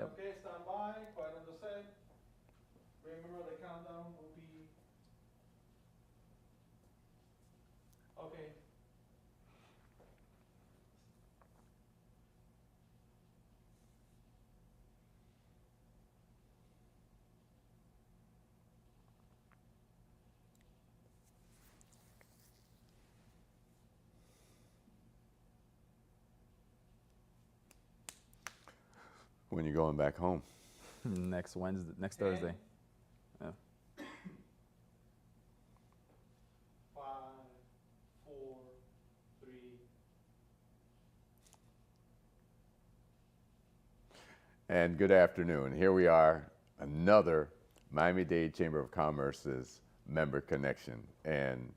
Yep. Okay, stand by, quiet on the set. Remember the countdown will be. Okay. When you're going back home. Next Wednesday, next And Thursday. Yeah. 5, 4, 3. And good afternoon. Here we are, another Miami-Dade Chamber of Commerce's member connection. And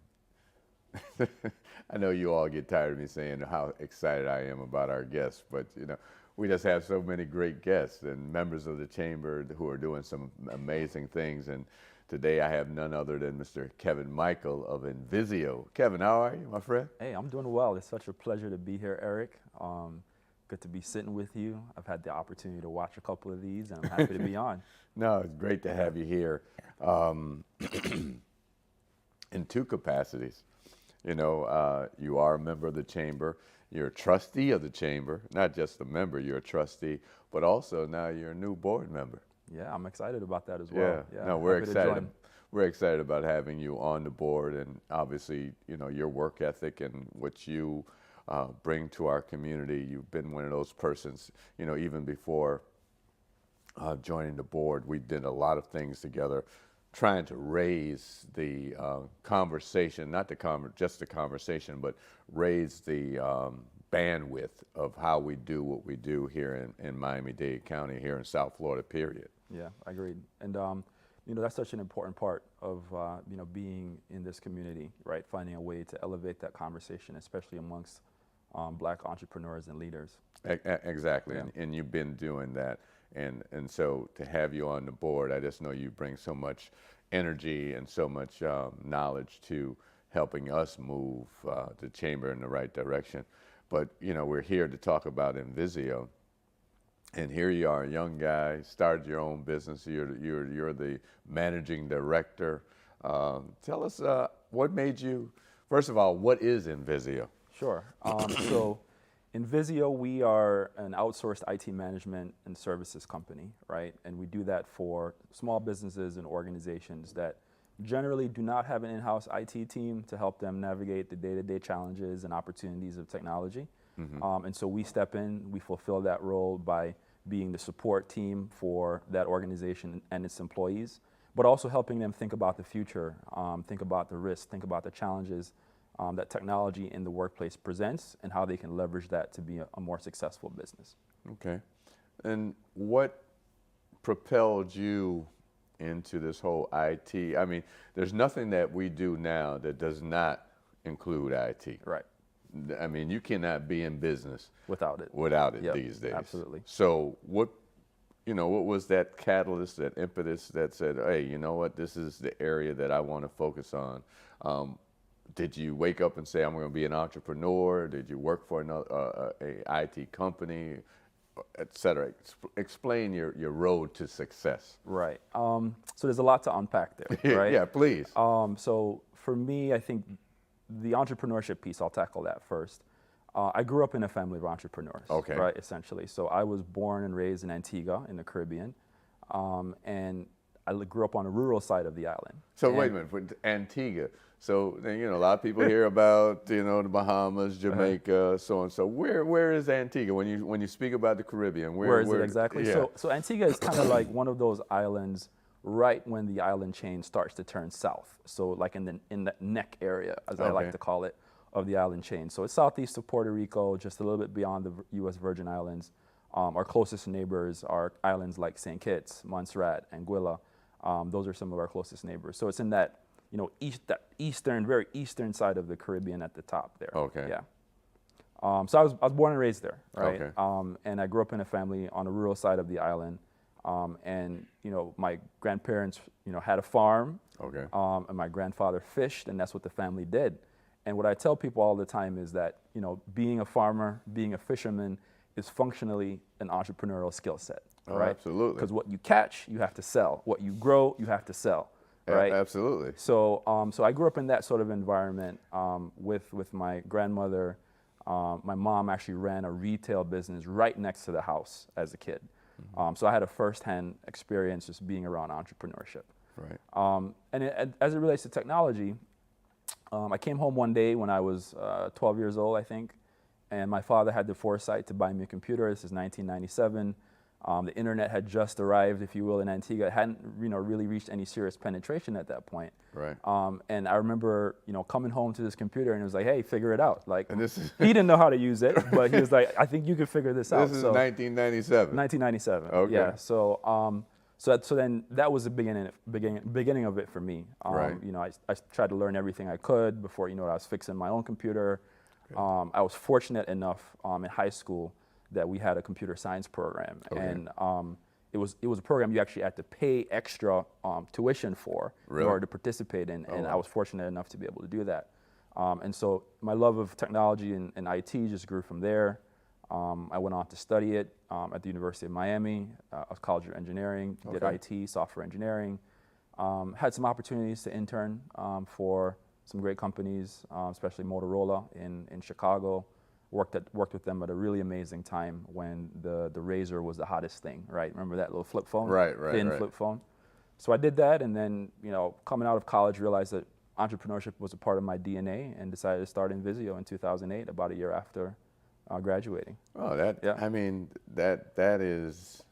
I know you all get tired of me saying how excited I am about our guests, but you know, we just have so many great guests and members of the chamber who are doing some amazing things. And today I have none other than Mr. Kevin Michael of Invizio. Kevin, how are you, my friend? Hey, I'm doing well. It's such a pleasure to be here, Eric. Good to be sitting with you. I've had the opportunity to watch a couple of these, and I'm happy to be on. No, it's great to have you here in two capacities. You know, you are a member of the chamber. You're a trustee of the chamber, not just a member, you're a trustee, but also now you're a new board member. Yeah, I'm excited about that as well. Yeah, no, we're happy to excited. join. We're excited about having you on the board, and obviously, you know, your work ethic and what you bring to our community. You've been one of those persons, you know, even before joining the board, we did a lot of things together, trying to raise the conversation, not just the conversation, but raise the bandwidth of how we do what we do here in Miami-Dade County, here in South Florida, period. Yeah, I agreed. And you know, that's such an important part of you know, being in this community, right? Finding a way to elevate that conversation, especially amongst Black entrepreneurs and leaders. Exactly, Yeah. and you've been doing that. And so to have you on the board, I just know you bring so much energy and so much knowledge to helping us move the chamber in the right direction. But you know, we're here to talk about Invizio, and here you are, a young guy, started your own business. You're the managing director. Tell us what made you. First of all, what is Invizio? Sure. So Invizio, we are an outsourced IT management and services company, right? And we do that for small businesses and organizations that generally do not have an in-house IT team to help them navigate the day-to-day challenges and opportunities of technology. And so we step in, we fulfill that role by being the support team for that organization and its employees, but also helping them think about the future, think about the risks, think about the challenges that technology in the workplace presents and how they can leverage that to be a more successful business. Okay. And what propelled you into this whole IT? I mean, there's nothing that we do now that does not include IT. Right. I mean, you cannot be in business Without it. Yep, these days. Absolutely. So what was that catalyst, that impetus that said, hey, you know what, this is the area that I want to focus on? Did you wake up and say, I'm going to be an entrepreneur? Did you work for a IT company, et cetera? Explain your road to success. Right. So there's a lot to unpack there, right? Yeah, please. So for me, I think the entrepreneurship piece, I'll tackle that first. I grew up in a family of entrepreneurs, Okay. right, essentially. So I was born and raised in Antigua in the Caribbean, and I grew up on the rural side of the island. So And wait a minute, for Antigua. So you know, a lot of people hear about the Bahamas, Jamaica, so on. So where is Antigua when you speak about the Caribbean? Where is it exactly? Yeah. So Antigua is kind of like one of those islands right when the island chain starts to turn south. So like in the neck area, as I like Okay. to call it, of the island chain. So it's southeast of Puerto Rico, just a little bit beyond the U.S. Virgin Islands. Our closest neighbors are islands like St. Kitts, Montserrat, Anguilla. Those are some of our closest neighbors. So it's in that, that very eastern side of the Caribbean at the top there. Okay. Yeah. So I was born and raised there, right? Okay. And I grew up in a family on the rural side of the island. And my grandparents, had a farm. Okay. And my grandfather fished, and that's what the family did. And what I tell people all the time is that, being a farmer, being a fisherman, is functionally an entrepreneurial skill set, Oh, right? absolutely. Because what you catch, you have to sell. What you grow, you have to sell, right? Absolutely. So, so I grew up in that sort of environment with my grandmother. My mom actually ran a retail business right next to the house as a kid. So I had a firsthand experience just being around entrepreneurship. Right. As it relates to technology, I came home one day when I was 12 years old, I think, and my father had the foresight to buy me a computer. This is 1997. The internet had just arrived, if you will, in Antigua. It hadn't, really reached any serious penetration at that point. Right. And I remember, coming home to this computer, and it was like, "Hey, figure it out." Like, And this is he didn't know how to use it, but he was like, "I think you can figure this out." This is So, 1997. 1997. Okay. Yeah. So then that was the beginning of it for me. Right. I tried to learn everything I could before I was fixing my own computer. I was fortunate enough in high school that we had a computer science program, Okay. and it was a program you actually had to pay extra tuition for Really? in order to participate in, and wow. I was fortunate enough to be able to do that. And so my love of technology and IT just grew from there. I went on to study it at the University of Miami, College of Engineering, did Okay. IT, software engineering. Had some opportunities to intern for some great companies, especially Motorola in Chicago. Worked with them at a really amazing time when the Razor was the hottest thing, right? Remember that little flip phone? Right. Thin flip phone. So I did that, and then coming out of college, realized that entrepreneurship was a part of my DNA, and decided to start Invizio in 2008, about a year after graduating. Oh, that. Yeah. I mean, that is.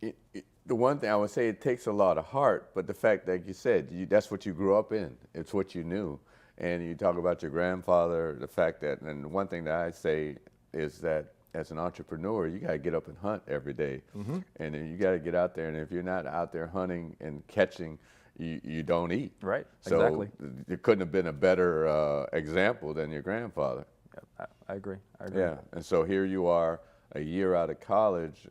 The one thing I would say, it takes a lot of heart, but the fact that you said that's what you grew up in. It's what you knew. And you talk about your grandfather, the fact that, and one thing that I say is that as an entrepreneur, you got to get up and hunt every day. Mm-hmm. And then you got to get out there. And if you're not out there hunting and catching, you don't eat. Right, So exactly. there couldn't have been a better example than your grandfather. Yeah, I agree. Yeah. And so here you are, a year out of college,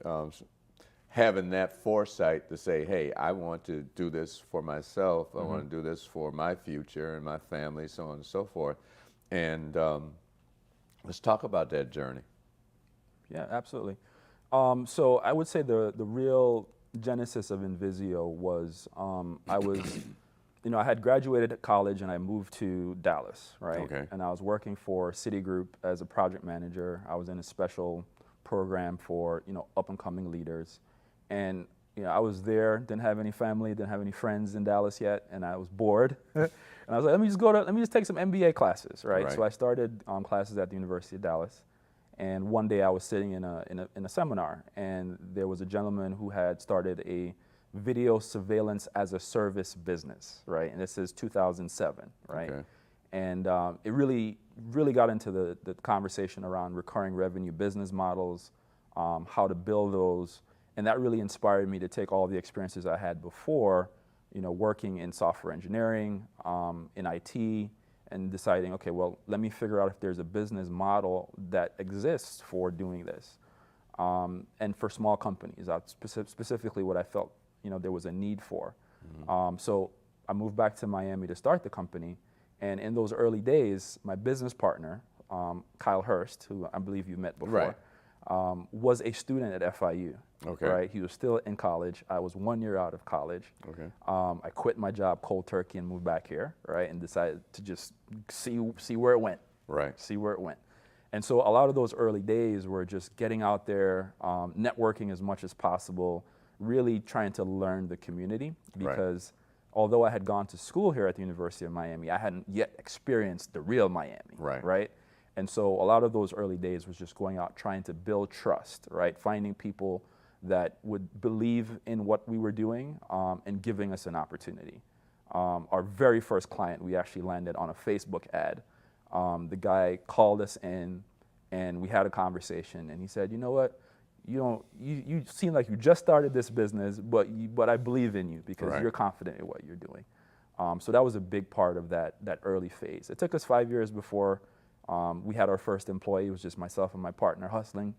having that foresight to say, hey, I want to do this for myself. I want to do this for my future and my family, so on and so forth. And let's talk about that journey. Yeah, absolutely. So I would say the real genesis of Invizio was I was, I had graduated at college and I moved to Dallas, right? Okay. And I was working for Citigroup as a project manager. I was in a special program for up and coming leaders. And I was there, didn't have any family, didn't have any friends in Dallas yet, and I was bored. And I was like, let me just take some MBA classes, right? So I started classes at the University of Dallas. And one day I was sitting in a seminar, and there was a gentleman who had started a video surveillance as a service business, right? And this is 2007, right? Okay. And it really got into the conversation around recurring revenue business models, how to build those. And that really inspired me to take all the experiences I had before, working in software engineering, in IT, and deciding, okay, well, let me figure out if there's a business model that exists for doing this. And for small companies, specifically what I felt, there was a need for. So I moved back to Miami to start the company. And in those early days, my business partner, Kyle Hurst, who I believe you met before, was a student at FIU. Okay. Right, he was still in college. I was 1 year out of college. Okay. I quit my job cold turkey and moved back here, right, and decided to just see where it went. Right. See where it went. And so a lot of those early days were just getting out there, networking as much as possible, really trying to learn the community, because although I had gone to school here at the University of Miami, I hadn't yet experienced the real Miami. Right. And so a lot of those early days was just going out, trying to build trust, right, finding people that would believe in what we were doing and giving us an opportunity. Our very first client, we actually landed on a Facebook ad. The guy called us in, and we had a conversation, and he said, you know what, you seem like you just started this business, but I believe in you because you're confident in what you're doing. So that was a big part of that early phase. It took us 5 years before we had our first employee. It was just myself and my partner hustling,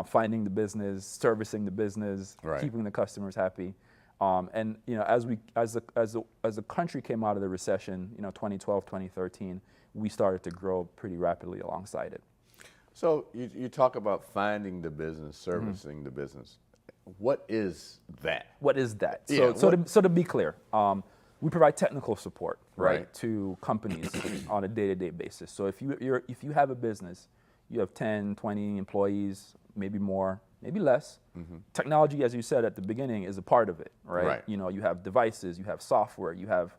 finding the business, servicing the business, keeping the customers happy. And as the country came out of the recession, 2012, 2013, we started to grow pretty rapidly alongside it. So you talk about finding the business, servicing the business. What is that? What is that? Yeah, So to be clear, we provide technical support, right, Right. to companies on a day-to-day basis. So if you have a business, you have 10, 20 employees, maybe more, maybe less. Technology, as you said at the beginning, is a part of it, right? Right. You know, you have devices, you have software, you have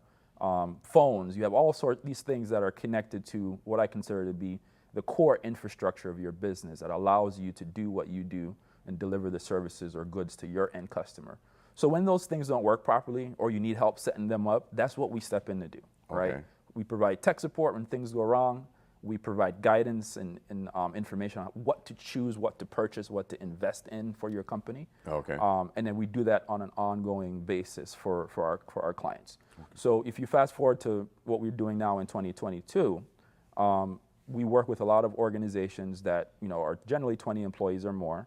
phones, you have all sorts these things that are connected to what I consider to be the core infrastructure of your business that allows you to do what you do and deliver the services or goods to your end customer. So when those things don't work properly or you need help setting them up, that's what we step in to do, right? Okay. We provide tech support when things go wrong. We provide guidance and information on what to choose, what to purchase, what to invest in for your company. Okay. And then we do that on an ongoing basis for our clients. So if you fast forward to what we're doing now in 2022, we work with a lot of organizations that are generally 20 employees or more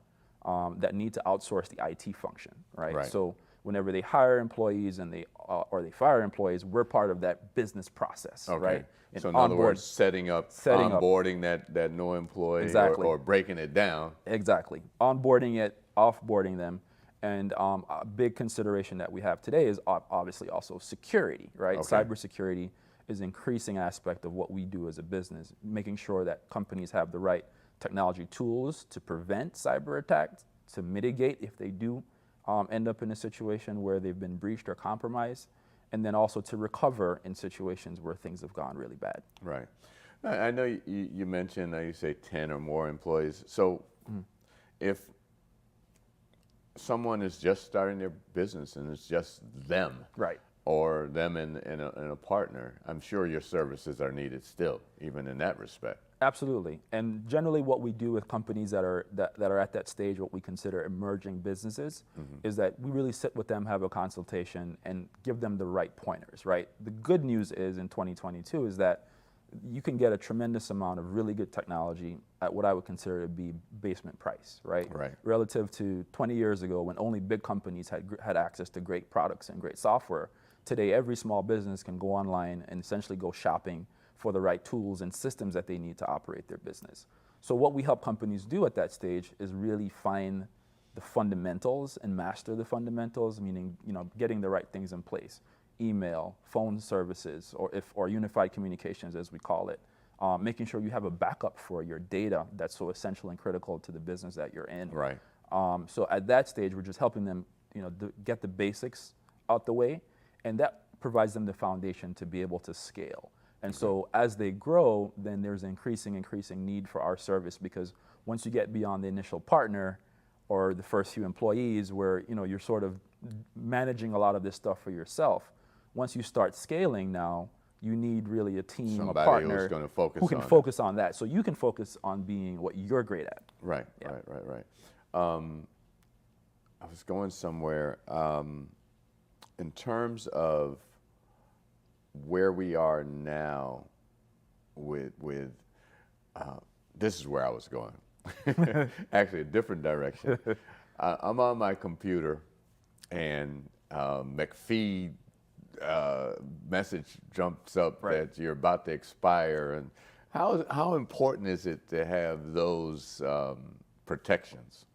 that need to outsource the IT function, right? Right. So whenever they hire employees and or they fire employees, we're part of that business process, Okay. right? And So in other words, setting up, onboarding that new employee, Exactly. or breaking it down. Exactly. Onboarding it, offboarding them. And a big consideration that we have today is obviously also security, right? Okay. Cybersecurity is an increasing aspect of what we do as a business, making sure that companies have the right technology tools to prevent cyber attacks, to mitigate if they do end up in a situation where they've been breached or compromised, and then also to recover in situations where things have gone really bad. Right. I know you mentioned, you say 10 or more employees. So if someone is just starting their business and it's just them, Right. or them and a partner, I'm sure your services are needed still, even in that respect. Absolutely. And generally what we do with companies that are at that stage, what we consider emerging businesses, is that we really sit with them, have a consultation, and give them the right pointers, right? The good news is in 2022 is that you can get a tremendous amount of really good technology at what I would consider to be basement price, right? Right. Relative to 20 years ago when only big companies had access to great products and great software. Today, every small business can go online and essentially go shopping for the right tools and systems that they need to operate their business. So what we help companies do at that stage is really find the fundamentals and master the fundamentals, meaning getting the right things in place. Email, phone services, or unified communications as we call it. Making sure you have a backup for your data that's so essential and critical to the business that you're in. Right. So at that stage, we're just helping them get the basics out the way, and that provides them the foundation to be able to scale. And so as they grow, then there's increasing need for our service, because once you get beyond the initial partner or the first few employees where you're sort of managing a lot of this stuff for yourself, once you start scaling now, you need really a team, Somebody a partner who's gonna focus who can on it. focus on that. So you can focus on being what you're great at. Right, Yeah. right. I was going somewhere. In terms of where we are now with this is where I was going. Actually, a different direction. I'm on my computer, and McPhee message jumps up Right. that you're about to expire. And how important is it to have those protections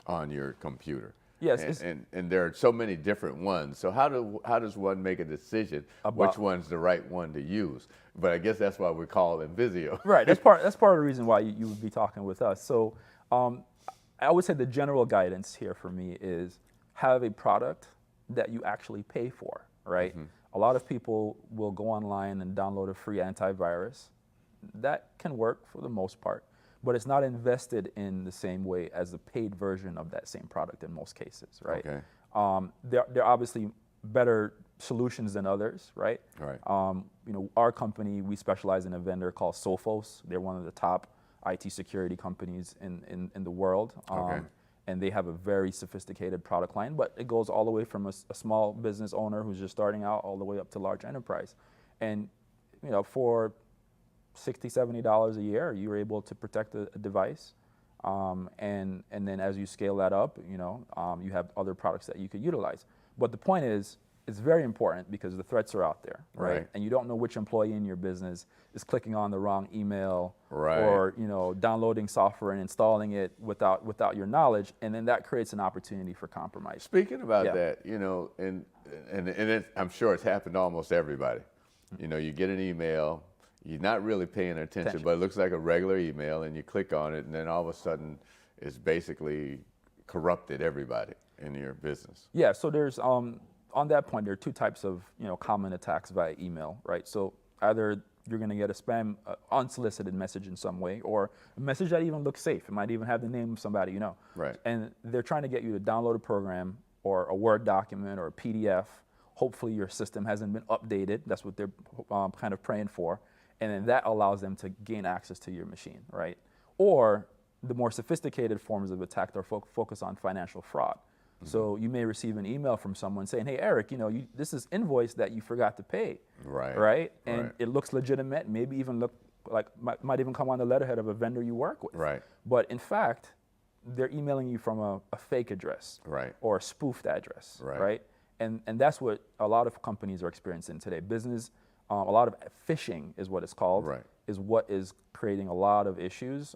on your computer? Yes, and there are so many different ones. So how does one make a decision which one's the right one to use? But I guess that's why we call it Invizio. Right. That's part of the reason why you would be talking with us. So I would say the general guidance here for me is have a product that you actually pay for, right? A lot of people will go online and download a free antivirus. That can work for the most part, but it's not invested in the same way as the paid version of that same product in most cases, right? Okay. There are obviously better solutions than others, right? Right. Our company, we specialize in a vendor called Sophos. They're one of the top IT security companies in the world. Okay. And they have a very sophisticated product line, but it goes all the way from a small business owner who's just starting out all the way up to large enterprise. And for $60, $70 a year, you're able to protect a device. And then as you scale that up, you have other products that you could utilize. But the point is, it's very important because the threats are out there, right? Right. And you don't know which employee in your business is clicking on the wrong email, Right. or downloading software and installing it without your knowledge, and then that creates an opportunity for compromise. Speaking about Yeah. that, and I'm sure it's happened to almost everybody. You get an email, you're not really paying attention, but it looks like a regular email, and you click on it, and then all of a sudden, it's basically corrupted everybody in your business. Yeah, so there's on that point, there are two types of common attacks via email, right? So either you're going to get a spam, unsolicited message in some way, or a message that even looks safe. It might even have the name of somebody you know. Right. And they're trying to get you to download a program or a Word document or a PDF. Hopefully your system hasn't been updated. That's what they're kind of praying for. And then that allows them to gain access to your machine, right? Or the more sophisticated forms of attack that focus on financial fraud. So you may receive an email from someone saying, "Hey, Eric, this is invoice that you forgot to pay." Right. Right? And Right. it looks legitimate, maybe even look like might even come on the letterhead of a vendor you work with. Right. But in fact, they're emailing you from a fake address. Right. Or a spoofed address. Right. And that's what a lot of companies are experiencing today. Business, a lot of phishing is what it's called. Right. Is what is creating a lot of issues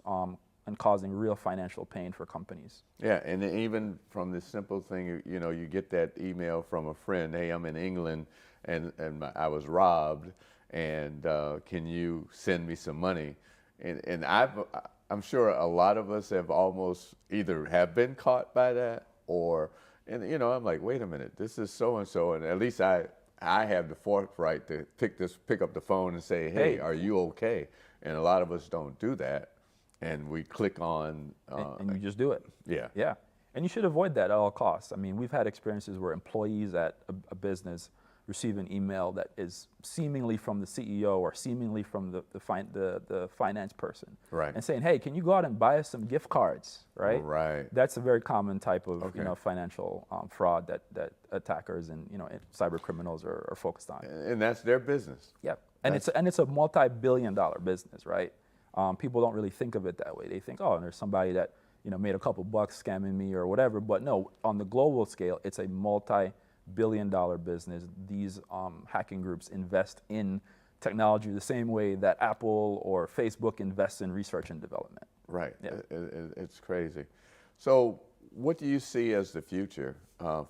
and causing real financial pain for companies. Yeah, and even from this simple thing, you get that email from a friend, "Hey, I'm in England, and I was robbed, and can you send me some money?" And I'm sure a lot of us have almost either have been caught by that, or, and I'm like, wait a minute, this is so and so, and at least I have the forthright to pick up the phone and say, "Hey, are you okay?" And a lot of us don't do that. And we click on... and you just do it. Yeah. Yeah. And you should avoid that at all costs. I mean, we've had experiences where employees at a business receive an email that is seemingly from the CEO or seemingly from the finance person. Right. And saying, "Hey, can you go out and buy us some gift cards?" Right? Right. That's a very common type of Okay. financial fraud that attackers and cyber criminals are focused on. And that's their business. Yep. And it's a multi-billion-dollar business, right? People don't really think of it that way. They think, "Oh, there's somebody that made a couple bucks scamming me or whatever." But no, on the global scale, it's a multi-billion-dollar business. These hacking groups invest in technology the same way that Apple or Facebook invests in research and development. Right. Yeah. It's crazy. So what do you see as the future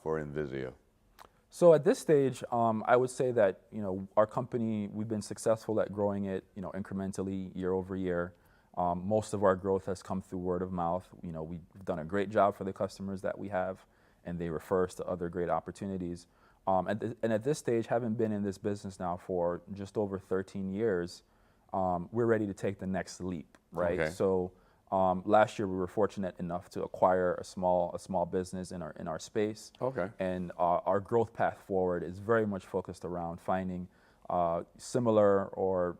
for Invizio? So at this stage, I would say that our company, we've been successful at growing it incrementally year over year. Most of our growth has come through word of mouth. We've done a great job for the customers that we have, and they refer us to other great opportunities. And at this stage, having been in this business now for just over 13 years, we're ready to take the next leap, right? Okay. So last year we were fortunate enough to acquire a small business in our space. Okay. And our growth path forward is very much focused around finding similar or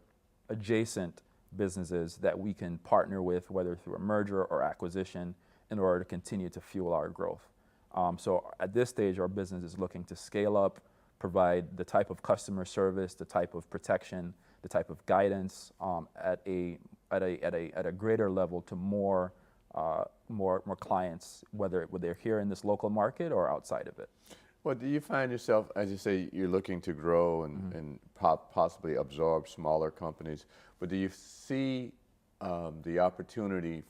adjacent businesses that we can partner with, whether through a merger or acquisition, in order to continue to fuel our growth. So at this stage, our business is looking to scale up, provide the type of customer service, the type of protection, the type of guidance at a greater level to more clients, whether they're here in this local market or outside of it. Well, do you find yourself, as you say, you're looking to grow and possibly absorb smaller companies, but do you see the opportunity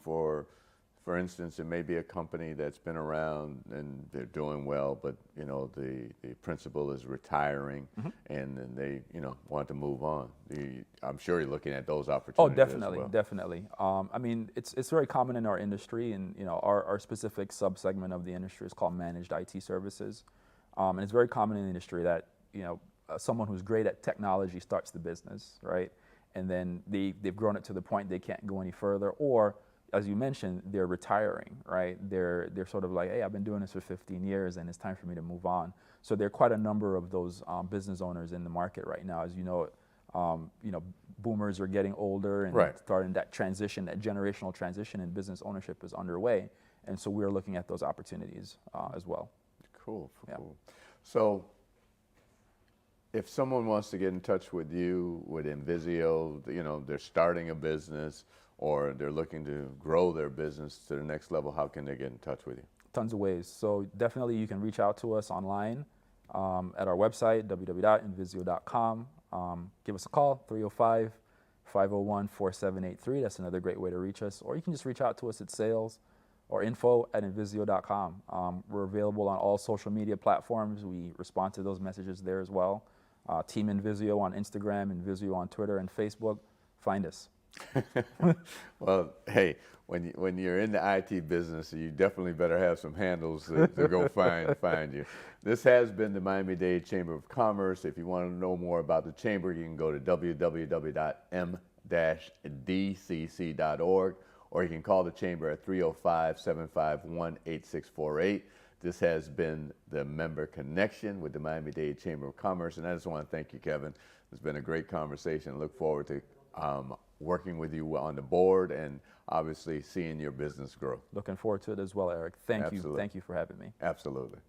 for instance, it may be a company that's been around and they're doing well, but the principal is retiring, and then they want to move on. I'm sure you're looking at those opportunities. Oh, definitely, as well. definitely. I mean, it's very common in our industry, and our specific subsegment of the industry is called managed IT services, and it's very common in the industry that someone who's great at technology starts the business, right, and then they've grown it to the point they can't go any further, or as you mentioned, they're retiring, right? They're sort of like, "Hey, I've been doing this for 15 years, and it's time for me to move on." So there are quite a number of those business owners in the market right now. As boomers are getting older, and Right. starting that transition, that generational transition in business ownership is underway, and so we're looking at those opportunities as well. Cool. Yeah. So, if someone wants to get in touch with you, with Invizio, they're starting a business, or they're looking to grow their business to the next level, how can they get in touch with you? Tons of ways. So definitely you can reach out to us online. at our website, www.invizio.com. Give us a call, 305-501-4783. That's another great way to reach us. Or you can just reach out to us at sales or info@invizio.com. We're available on all social media platforms. We respond to those messages there as well. Team Invizio on Instagram, Invizio on Twitter and Facebook. Find us. Well, hey, when you're in the IT business, you definitely better have some handles to go find you. This has been the Miami-Dade Chamber of Commerce. If you want to know more about the chamber, you can go to www.m-dcc.org, or you can call the chamber at 305-751-8648. This has been the Member Connection with the Miami-Dade Chamber of Commerce, and I just want to thank you, Kevin. It's been a great conversation. I look forward to working with you on the board and obviously seeing your business grow. Looking forward to it as well, Eric. Thank Absolutely. you. Thank you for having me. Absolutely.